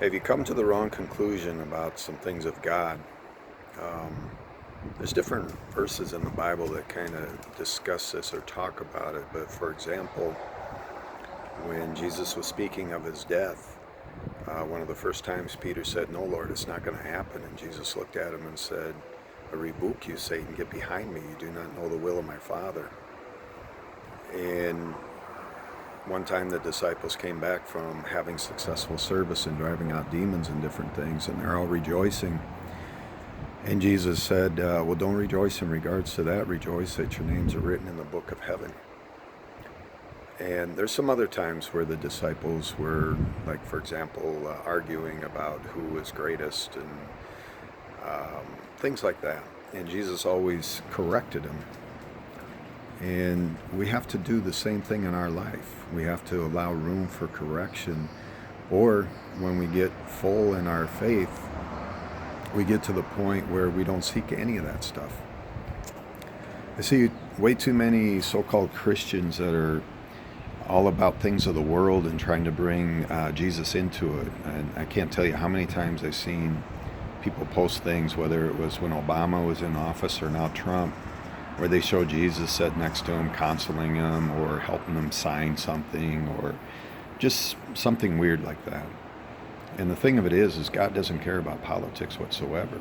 Have you come to the wrong conclusion about some things of God? Um, there's different verses in the Bible that kind of discuss this or talk about it. But for example, when Jesus was speaking of his death, one of the first times Peter said, "No, Lord, it's not going to happen." And Jesus looked at him and said, "I rebuke you, Satan, get behind me. You do not know the will of my Father." And one time the disciples came back from having successful service and driving out demons and different things, and they're all rejoicing. And Jesus said, well, don't rejoice in regards to that. Rejoice that your names are written in the book of heaven. And there's some other times where the disciples were, like, for example, arguing about who was greatest and things like that. And Jesus always corrected them. And we have to do the same thing in our life. We have to allow room for correction. Or when we get full in our faith, we get to the point where we don't seek any of that stuff. I see way too many so-called Christians that are all about things of the world and trying to bring Jesus into it. And I can't tell you how many times I've seen people post things, whether it was when Obama was in office or now Trump, where they show Jesus sitting next to him, counseling him or helping him sign something or just something weird like that. And the thing of it is God doesn't care about politics whatsoever.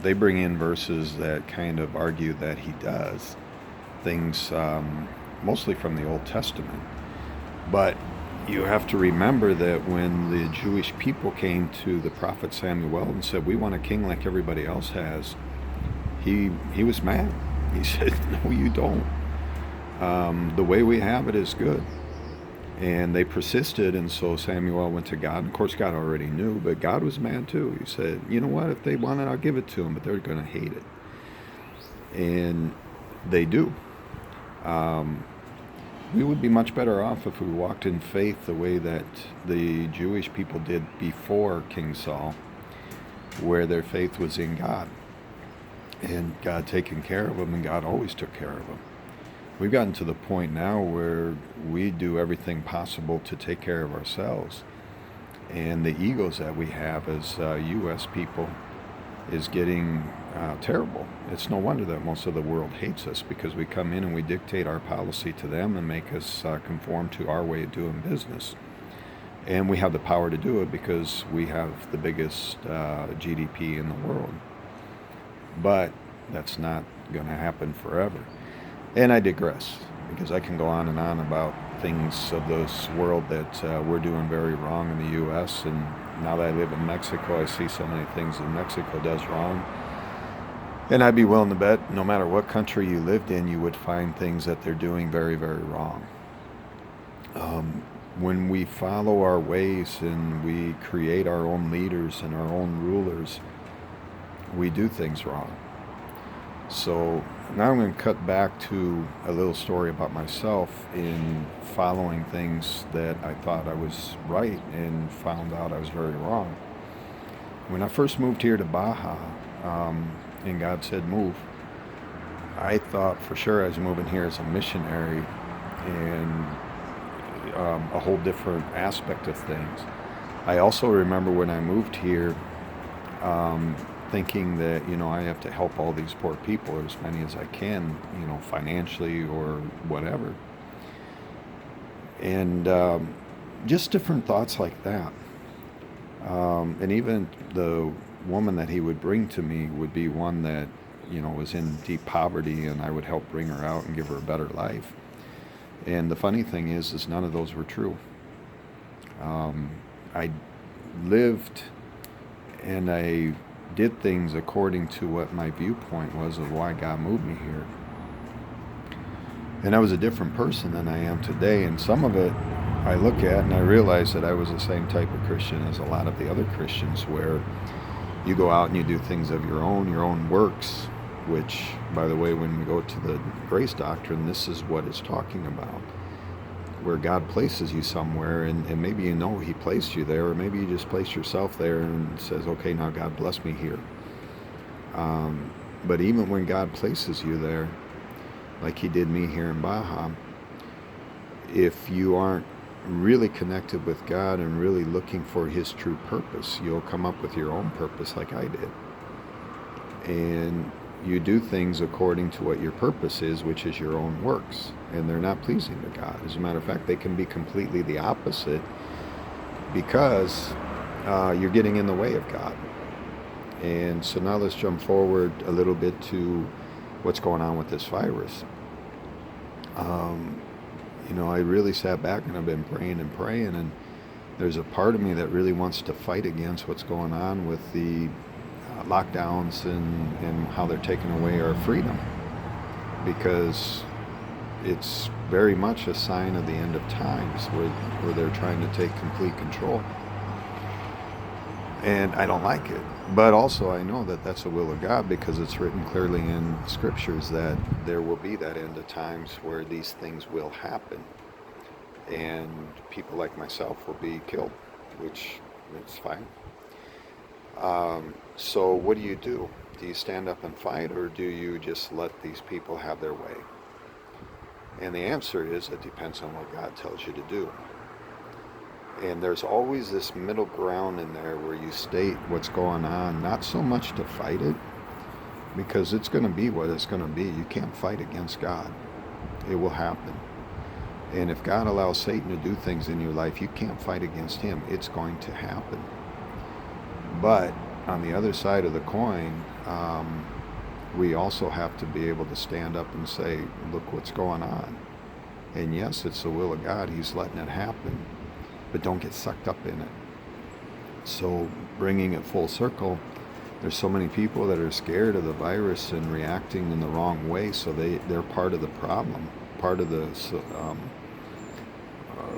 They bring in verses that kind of argue that he does things mostly from the Old Testament. But you have to remember that when the Jewish people came to the prophet Samuel and said, we want a king like everybody else has, he was mad. He said, no, you don't. The way we have it is good. And they persisted, and so Samuel went to God. And of course, God already knew, but God was mad too. He said, you know what, if they want it, I'll give it to them, but they're going to hate it. And they do. We would be much better off if we walked in faith the way that the Jewish people did before King Saul, where their faith was in God. And God taking care of them, and God always took care of them. We've gotten to the point now where we do everything possible to take care of ourselves. And the egos that we have as U.S. people is getting terrible. It's no wonder that most of the world hates us, because we come in and we dictate our policy to them and make us conform to our way of doing business. And we have the power to do it because we have the biggest GDP in the world. But that's not going to happen forever. And I digress, because I can go on and on about things of this world that we're doing very wrong in the U.S. And now that I live in Mexico, I see so many things that Mexico does wrong. And I'd be willing to bet no matter what country you lived in, you would find things that they're doing very, very wrong. When we follow our ways and we create our own leaders and our own rulers, we do things wrong. So now I'm going to cut back to a little story about myself in following things that I thought I was right and found out I was very wrong. When I first moved here to Baja, and God said move, I thought for sure I was moving here as a missionary and a whole different aspect of things. I also remember when I moved here, thinking that, I have to help all these poor people, or as many as I can, financially or whatever. And just different thoughts like that. And even the woman that he would bring to me would be one that, was in deep poverty, and I would help bring her out and give her a better life. And the funny thing is none of those were true. I lived and I did things according to what my viewpoint was of why God moved me here. And I was a different person than I am today. And some of it I look at and I realize that I was the same type of Christian as a lot of the other Christians, where you go out and you do things of your own works, which, by the way, when we go to the grace doctrine, this is what it's talking about. Where God places you somewhere, and maybe He placed you there, or maybe you just place yourself there and says, okay, now God bless me here. But even when God places you there, like He did me here in Baja, if you aren't really connected with God and really looking for his true purpose, you'll come up with your own purpose like I did. And you do things according to what your purpose is, which is your own works. And they're not pleasing to God. As a matter of fact, they can be completely the opposite because you're getting in the way of God. And so now let's jump forward a little bit to what's going on with this virus. I really sat back and I've been praying and praying, and there's a part of me that really wants to fight against what's going on with the lockdowns and how they're taking away our freedom, because it's very much a sign of the end of times where they're trying to take complete control. And I don't like it. But also I know that that's the will of God, because it's written clearly in scriptures that there will be that end of times where these things will happen. And people like myself will be killed, which is fine. So what do? Do you stand up and fight, or do you just let these people have their way? And the answer is it depends on what God tells you to do. And there's always this middle ground in there where you state what's going on, not so much to fight it, because it's going to be what it's going to be. You can't fight against God. It will happen. And if God allows Satan to do things in your life, you can't fight against him. It's going to happen. But on the other side of the coin, we also have to be able to stand up and say, look what's going on. And yes, it's the will of God. He's letting it happen. But don't get sucked up in it. So bringing it full circle, there's so many people that are scared of the virus and reacting in the wrong way, so they're part of the problem, part of the,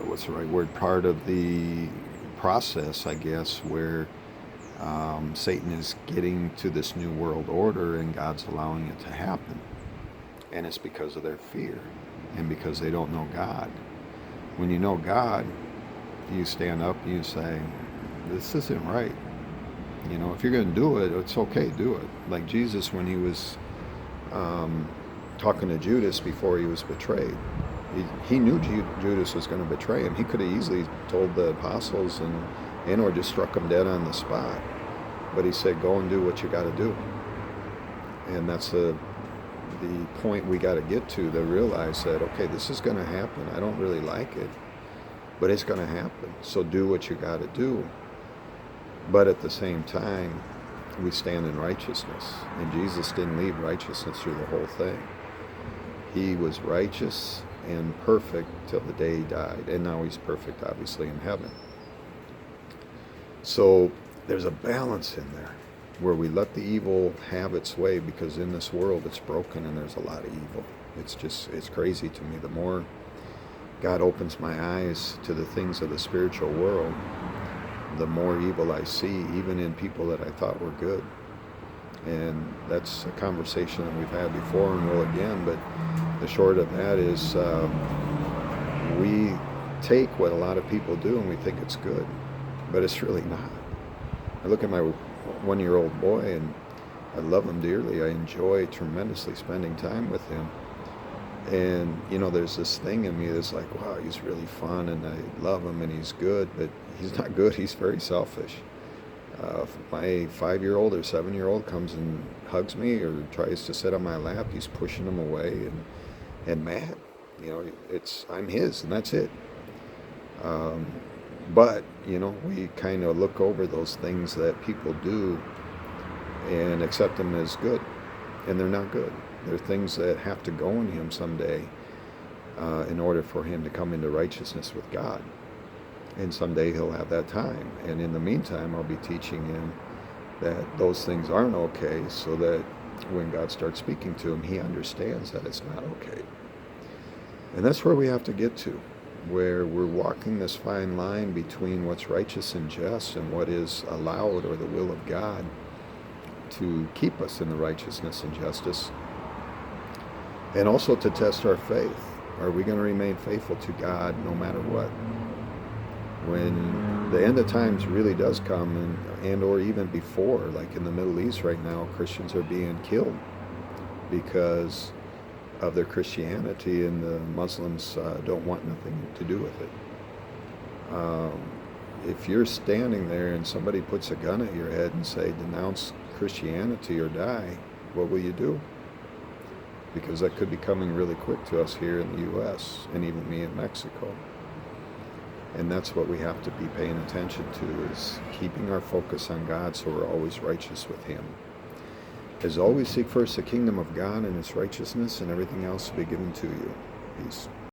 what's the right word, part of the process, I guess, where Satan is getting to this new world order and God's allowing it to happen. And it's because of their fear and because they don't know God. When you know God, you stand up and you say, this isn't right. If you're going to do it, it's okay, do it. Like Jesus, when he was talking to Judas before he was betrayed, he knew Judas was going to betray him. He could have easily told the apostles or just struck them dead on the spot. But he said, go and do what you got to do. And that's the point we got to get to realize that, okay, this is going to happen. I don't really like it, but it's going to happen. So do what you got to do. But at the same time, we stand in righteousness. And Jesus didn't leave righteousness through the whole thing. He was righteous and perfect till the day he died. And now he's perfect, obviously, in heaven. So there's a balance in there where we let the evil have its way, because in this world it's broken and there's a lot of evil. It's crazy to me. The more God opens my eyes to the things of the spiritual world, the more evil I see, even in people that I thought were good. And that's a conversation that we've had before and will again, but the short of that is we take what a lot of people do and we think it's good, but it's really not. I look at my one-year-old boy and I love him dearly. I enjoy tremendously spending time with him. And, there's this thing in me that's like, wow, he's really fun and I love him and he's good, but he's not good. He's very selfish. If my 5-year-old or 7-year-old comes and hugs me or tries to sit on my lap, he's pushing him away and mad. I'm his and that's it. But, we kind of look over those things that people do and accept them as good, and they're not good. They're things that have to go in him someday in order for him to come into righteousness with God. And someday he'll have that time. And in the meantime, I'll be teaching him that those things aren't okay, so that when God starts speaking to him, he understands that it's not okay. And that's where we have to get to, where we're walking this fine line between what's righteous and just and what is allowed or the will of God to keep us in the righteousness and justice. And also to test our faith. Are we going to remain faithful to God no matter what? When the end of times really does come, and or even before, like in the Middle East right now, Christians are being killed because of their Christianity, and the Muslims don't want nothing to do with it. If you're standing there and somebody puts a gun at your head and say, denounce Christianity or die, what will you do? Because that could be coming really quick to us here in the U.S. and even me in Mexico. And that's what we have to be paying attention to, is keeping our focus on God so we're always righteous with Him. As always, seek first the kingdom of God and His righteousness, and everything else will be given to you. Peace.